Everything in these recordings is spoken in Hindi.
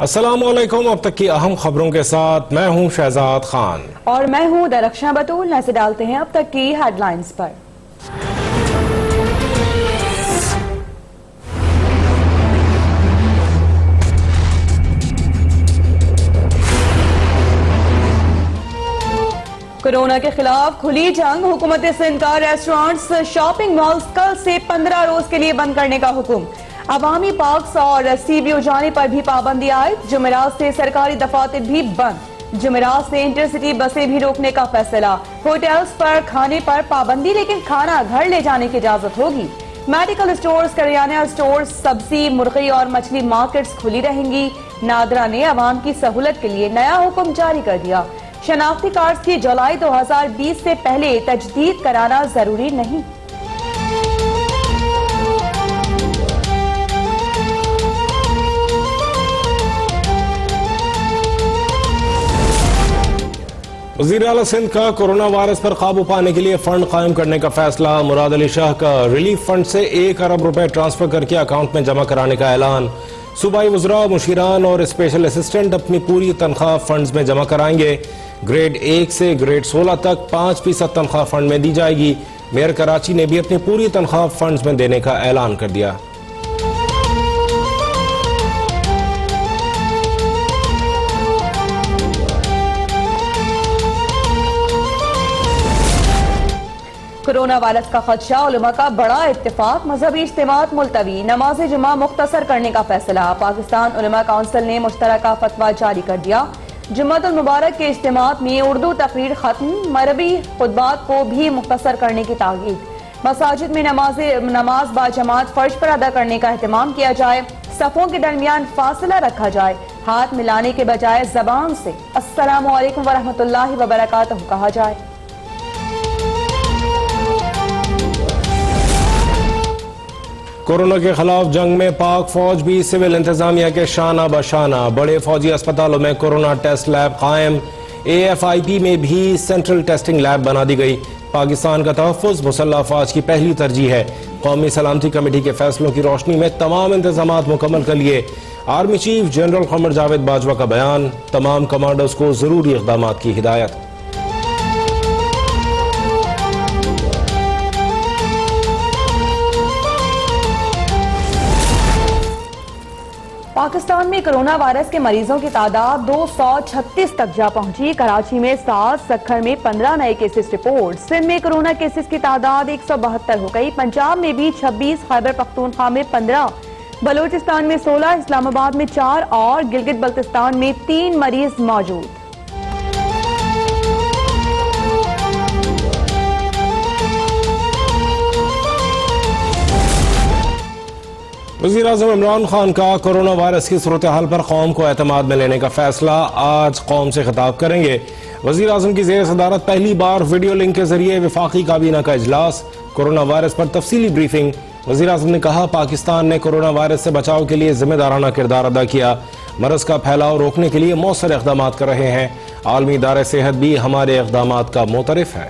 अस्सलामुअलैकुम। अब तक की अहम खबरों के साथ मैं हूं शहजाद खान और मैं हूं दरख्शां बतूल। नजर डालते हैं अब तक की हेडलाइंस पर। कोरोना के खिलाफ खुली जंग। हुकूमत सिंध का रेस्टोरेंट्स, शॉपिंग मॉल्स कल से 15 रोज के लिए बंद करने का हुक्म। अवामी पार्क्स और सीबीओ जाने पर भी पाबंदी आयद। जुमेरात से सरकारी दफातर भी बंद। जुमेरात से इंटरसिटी बसें भी रोकने का फैसला। होटल्स पर खाने पर पाबंदी, लेकिन खाना घर ले जाने की इजाजत होगी। मेडिकल स्टोर्स, करियाना स्टोर्स, सब्जी, मुर्गी और मछली मार्केट्स खुली रहेंगी। नादरा ने अवाम की सहूलत के लिए नया हुक्म जारी कर दिया। शनाख्ती कार्ड की जुलाई 2020 से पहले तजदीद कराना जरूरी नहीं। वज़ीर आला सिंध का कोरोना वायरस पर काबू पाने के लिए फंड कायम करने का फैसला। मुराद अली शाह का रिलीफ फंड से 1 अरब रुपए ट्रांसफर करके अकाउंट में जमा कराने का ऐलान। सूबाई वज़रा, मुशीरान और स्पेशल असिस्टेंट अपनी पूरी तनख्वाह फंड्स में जमा कराएंगे। ग्रेड 1 से ग्रेड 16 तक 5% तनख्वाह फंड में दी जाएगी। मेयर कराची ने भी अपनी पूरी तनख्वाह फंड्स में देने का ऐलान कर दिया। कोरोना वायरस का खदशा, उलमा का बड़ा इत्तेफाक। मजहबी इज्तिमात मुलतवी, नमाज जुमा मुख्तसर करने का फैसला। पाकिस्तान उलमा काउंसिल ने मुश्तरका फतवा जारी कर दिया। जुम्मतुल मुबारक के इज्तिमात में उर्दू तकरीर खत्म, मरबी खुतबात को भी मुख्तसर करने की ताकीद। मसाजिद में नमाज बाजमात फर्ज पर अदा करने का एहतमाम किया जाए। सफों के दरमियान फासला रखा जाए। हाथ मिलाने के बजाय जबान से अस्सलामु अलैकुम वरहमतुल्लाहि वबरकातुहू कहा जाए। कोरोना के खिलाफ जंग में पाक फौज भी सिविल इंतजामिया के शाना बशाना। बड़े फौजी अस्पतालों में कोरोना टेस्ट लैब कायम। AFIP में भी सेंट्रल टेस्टिंग लैब बना दी गई। पाकिस्तान का तहफ़्फ़ुज़ मुसल्लह अफ़वाज की पहली तरजीह है। कौमी सलामती कमेटी के फैसलों की रोशनी में तमाम इंतजामात मुकम्मल कर लिए। आर्मी चीफ जनरल क़मर जावेद बाजवा का बयान। तमाम कमांडर्स को जरूरी इक़दामात की हिदायत। पाकिस्तान में कोरोना वायरस के मरीजों की तादाद 236 तक जा पहुंची। कराची में 7, सक्खर में 15 नए केसेस रिपोर्ट। सिंध में कोरोना केसेस की तादाद 172 हो गई। पंजाब में भी 26, खैबर पख्तूनख्वा में 15, बलूचिस्तान में 16, इस्लामाबाद में 4 और गिलगित बल्तिस्तान में 3 मरीज मौजूद। वज़ीर आज़म इमरान खान का कोरोना वायरस की सूरत हाल पर कौम को एतमाद में लेने का फैसला। आज कौम से खिताब करेंगे। वज़ीर आज़म की ज़ेर सदारत पहली बार वीडियो लिंक के जरिए वफाकी काबीना का इजलास। कोरोना वायरस पर तफसीली ब्रीफिंग। वज़ीर आज़म ने कहा, पाकिस्तान ने कोरोना वायरस से बचाव के लिए जिम्मेदाराना किरदार अदा किया। मरज़ का फैलाव रोकने के लिए मौसर इक़दामात कर रहे हैं। आलमी इदारे सेहत भी हमारे इक़दामात का मोतरफ है।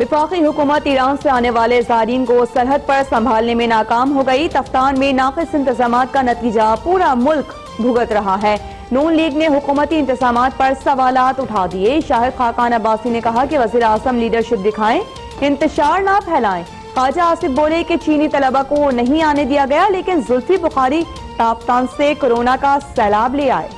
वफाकी हुकूमत ईरान से आने वाले ज़ायरीन को सरहद पर संभालने में नाकाम हो गई। तफ्तान में नाक़िस इंतजामात का नतीजा पूरा मुल्क भुगत रहा है। नून लीग ने हुकूमती इंतजामात पर सवालात उठा दिए। शाहिद खाकान अब्बासी ने कहा कि वज़ीर आज़म लीडरशिप दिखाएं, इंतशार ना फैलाएं। ख्वाजा आसिफ बोले कि चीनी तलबा को नहीं आने दिया गया, लेकिन जुल्फी बुखारी ताफ्तान से कोरोना का सैलाब ले आए।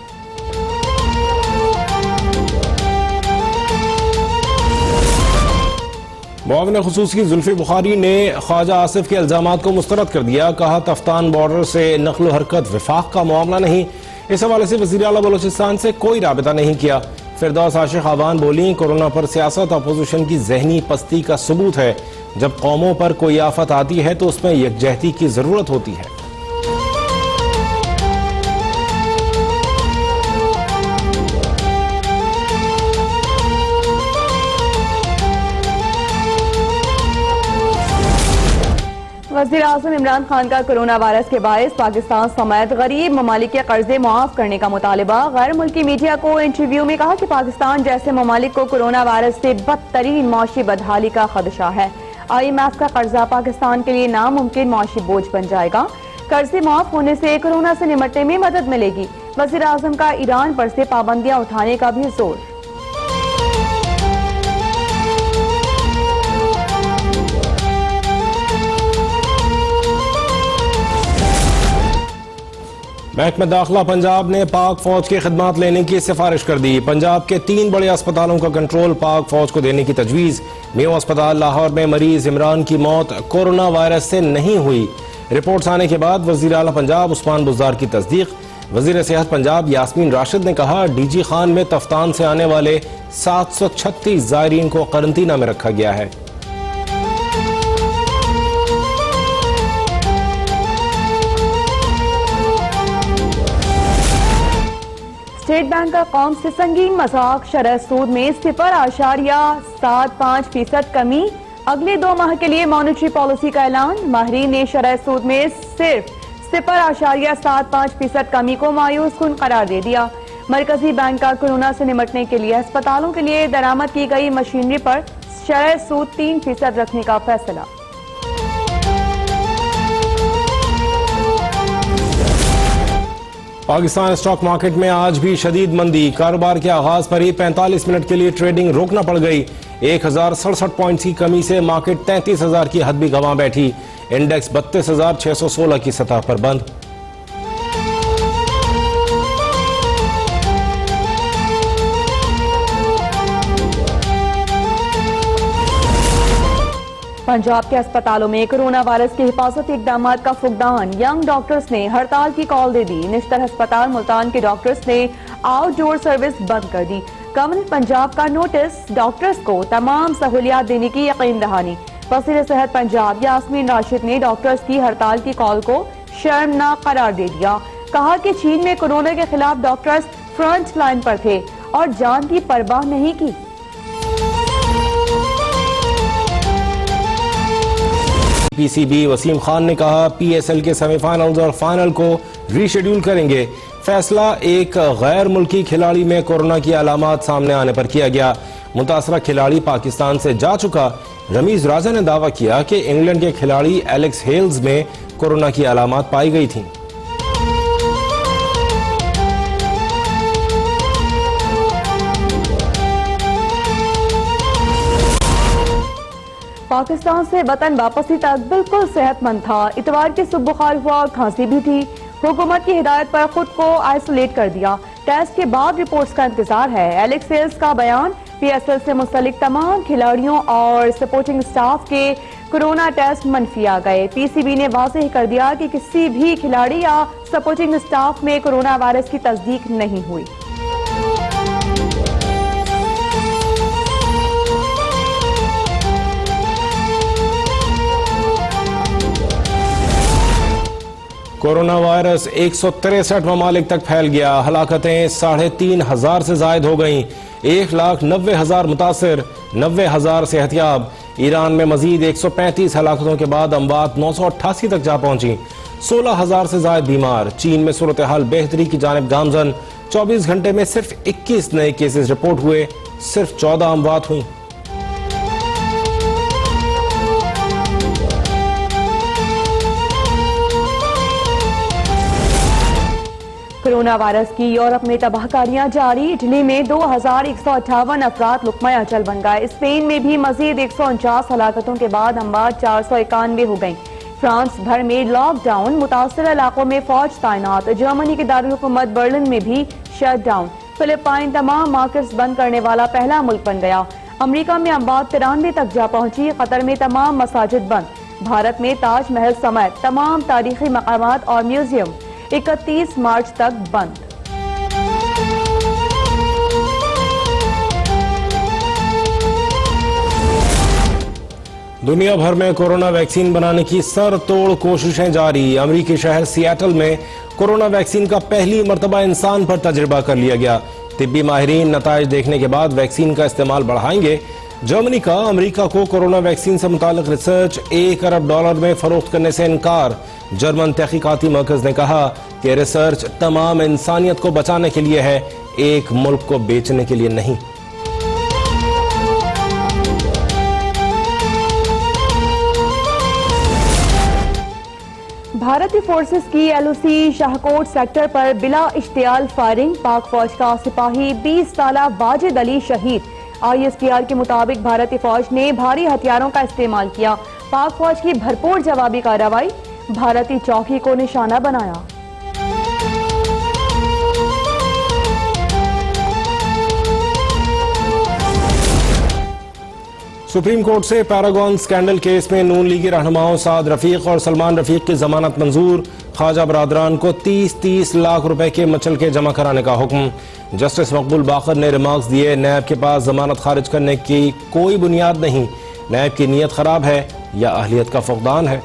मुआविन खुसूसी जुल्फी बुखारी ने ख्वाजा आसिफ के इल्जामात को मुस्तरद कर दिया। कहा, तफ्तान बॉर्डर से नकल हरकत वफाक का मामला नहीं। इस हवाले से वज़ीर आला बलोचिस्तान से कोई राबिता नहीं किया। फिरदौस आशिक आवान बोली, कोरोना पर सियासत अपोजिशन की जहनी पस्ती का सबूत है। जब कौमों पर कोई आफत आती है तो उसमें यकजहती की जरूरत होती है। वज़ीर आज़म इमरान खान का कोरोना वायरस के बायस पाकिस्तान समेत गरीब ममालिक के कर्जे मुआफ करने का मुतालिबा। गैर मुल्की मीडिया को इंटरव्यू में कहा कि पाकिस्तान जैसे ममालिक को कोरोना वायरस से बदतरीन मौशी बदहाली का खदशा है। IMF का कर्जा पाकिस्तान के लिए नामुमकिन मौशी बोझ बन जाएगा। कर्जे मुआफ होने से कोरोना से निपटने में मदद मिलेगी। वज़ीर आज़म का ईरान पर से पाबंदियां उठाने का भी जोर। महकमा दाखिला पंजाब ने पाक फौज की खिदमत लेने की सिफारिश कर दी। पंजाब के 3 बड़े अस्पतालों का कंट्रोल पाक फौज को देने की तजवीज़। मेयो अस्पताल लाहौर में मरीज इमरान की मौत कोरोना वायरस से नहीं हुई। रिपोर्ट्स आने के बाद वज़ीर आला पंजाब उस्मान बुज़दार की तस्दीक। वज़ीर सेहत पंजाब यास्मीन राशिद ने कहा, DG खान में तफ्तान से आने वाले 736 ज़ायरीन को करंतना में रखा गया है। स्टेट बैंक का कौम से संगीन मजाक। शरह सूद में 0.75% कमी। अगले 2 माह के लिए मॉनेटरी पॉलिसी का ऐलान। माहिरीन ने शरह सूद में सिर्फ 0.75% कमी को मायूस कुन करार दे दिया। मरकजी बैंक का कोरोना से निपटने के लिए अस्पतालों के लिए दरामद की गई मशीनरी पर शरह सूद 3% रखने का फैसला। पाकिस्तान स्टॉक मार्केट में आज भी शदीद मंदी। कारोबार के आगाज पर ही 45 मिनट के लिए ट्रेडिंग रोकना पड़ गई। 1067 पॉइंट्स की कमी से मार्केट 33,000 की हद भी गंवा बैठी। इंडेक्स 32,616 की सतह पर बंद। पंजाब के अस्पतालों में कोरोना वायरस के हिफाजती इकदाम का फुकदान। यंग डॉक्टर्स ने हड़ताल की कॉल दे दी। निश्तर अस्पताल मुल्तान के डॉक्टर्स ने आउटडोर सर्विस बंद कर दी। गवर्नमेंट पंजाब का नोटिस, डॉक्टर्स को तमाम सहूलियात देने की यकीन दहानी। वज़ीर सेहत पंजाब यास्मीन राशिद ने डॉक्टर्स की हड़ताल की कॉल को शर्मनाक करार दे दिया। कहा कि चीन में कोरोना के खिलाफ डॉक्टर्स फ्रंट लाइन पर थे और जान की परवाह नहीं की। PCB वसीम खान ने कहा, PSL के सेमीफाइनल्स और फाइनल को रीशेड्यूल करेंगे। फैसला एक गैर मुल्की खिलाड़ी में कोरोना की अलामात सामने आने पर किया गया। मुतासरा खिलाड़ी पाकिस्तान से जा चुका। रमीज राजा ने दावा किया कि इंग्लैंड के खिलाड़ी एलेक्स हेल्स में कोरोना की अलामात पाई गई थी। पाकिस्तान से वतन वापसी तक बिल्कुल सेहतमंद था। इतवार की सुबह बुखार हुआ और खांसी भी थी। हुकूमत की हिदायत पर खुद को आइसोलेट कर दिया। टेस्ट के बाद रिपोर्ट्स का इंतजार है। एलेक्स हेल्स का बयान, PSL से मुंसलिक तमाम खिलाड़ियों और सपोर्टिंग स्टाफ के कोरोना टेस्ट मनफी आ गए। PCB ने वाज़ेह कर दिया कि किसी भी खिलाड़ी या सपोर्टिंग स्टाफ में कोरोना वायरस की तस्दीक नहीं हुई। कोरोना वायरस 163 ममालिक तक फैल गया। हलाकतें 3,500 से जायद हो गईं। 1,90,000 मुतासिर, 90,000 सेहतियाब। ईरान में मजीद 135 हलाकतों के बाद अमवात 988 तक जा पहुंची। 16,000 से जायद बीमार। चीन में सूरत हाल बेहतरी की जानिब गामजन। 24 घंटे में सिर्फ 21 नए केसेस रिपोर्ट हुए, सिर्फ 14 अमवात हुई। कोरोना वायरस की यूरोप में तबाहकारियां जारी। इटली में 2,158 अफराद लुकमा अचल बन गए। स्पेन में भी मजीद 149 हलाकतों के बाद अमवात 491 हो गई। फ्रांस भर में लॉकडाउन, मुतासर इलाकों में फौज तैनात। जर्मनी के दारुल-हुकूमत बर्लिन में भी शटडाउन। फिलिपाइन तमाम मार्केट्स बंद करने वाला पहला मुल्क बन गया। अमरीका में अमवात 93 तक जा पहुंची। कतर में तमाम मसाजिद बंद। भारत में ताजमहल समेत तमाम तारीखी मकामात और म्यूजियम 31 मार्च तक बंद। दुनिया भर में कोरोना वैक्सीन बनाने की सर तोड़ कोशिशें जारी। अमरीकी शहर सियाटल में कोरोना वैक्सीन का पहली मर्तबा इंसान पर तजुर्बा कर लिया गया। तिब्बी माहिरीन नताइज देखने के बाद वैक्सीन का इस्तेमाल बढ़ाएंगे। जर्मनी का अमेरिका को कोरोना वैक्सीन से मुतालिक रिसर्च $1 अरब में फरोख्त करने से इनकार। जर्मन तहकीकाती मरकज ने कहा कि रिसर्च तमाम इंसानियत को बचाने के लिए है, एक मुल्क को बेचने के लिए नहीं। भारतीय फोर्सेस की एलओसी शाहकोट सेक्टर पर बिला इश्तियाल फायरिंग, पाक फौज का सिपाही 20 साला वाजिद अली शहीद। ISPR के मुताबिक भारतीय फौज ने भारी हथियारों का इस्तेमाल किया, पाक फौज की भरपूर जवाबी कार्रवाई, भारतीय चौकी को निशाना बनाया। सुप्रीम कोर्ट से पैरागॉन स्कैंडल केस में नून लीगी रहनुमाओं साद रफीक और सलमान रफीक की जमानत मंजूर। ख्वाजा बरादरान को 30-30 लाख रुपए के मचलके जमा कराने का हुक्म। जस्टिस मकबूल बाकर ने रिमार्क्स दिए, नैब के पास जमानत खारिज करने की कोई बुनियाद नहीं, नैब की नीयत खराब है या अहलियत का फुकदान है।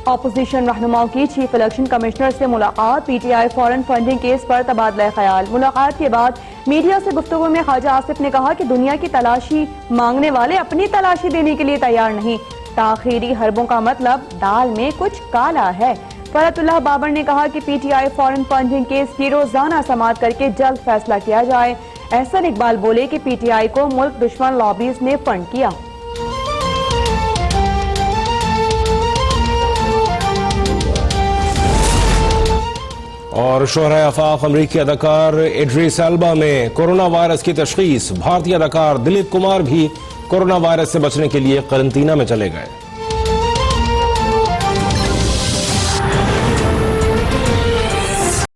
ऑपोजिशन रहनुमाओं की चीफ इलेक्शन कमिश्नर से मुलाकात, PTI फॉरेन फंडिंग केस पर तबादला ख्याल। मुलाकात के बाद मीडिया से गुफ्तगू में ख्वाजा आसिफ ने कहा कि दुनिया की तलाशी मांगने वाले अपनी तलाशी देने के लिए तैयार नहीं, ताखीरी हरबों का मतलब दाल में कुछ काला है। फरतुल्लाह बाबर ने कहा कि PTI फॉरेन फंडिंग केस की रोजाना समाअत करके जल्द फैसला किया जाए। एहसन इकबाल बोले कि PTI को मुल्क दुश्मन लॉबीज ने फंड किया। और शोहरा आफाक अमरीकी अदाकार इड्रीस एल्बा में कोरोना वायरस की तशखीस। भारतीय अदाकार दिलीप कुमार भी कोरोना वायरस से बचने के लिए क्वारंटीना में चले गए।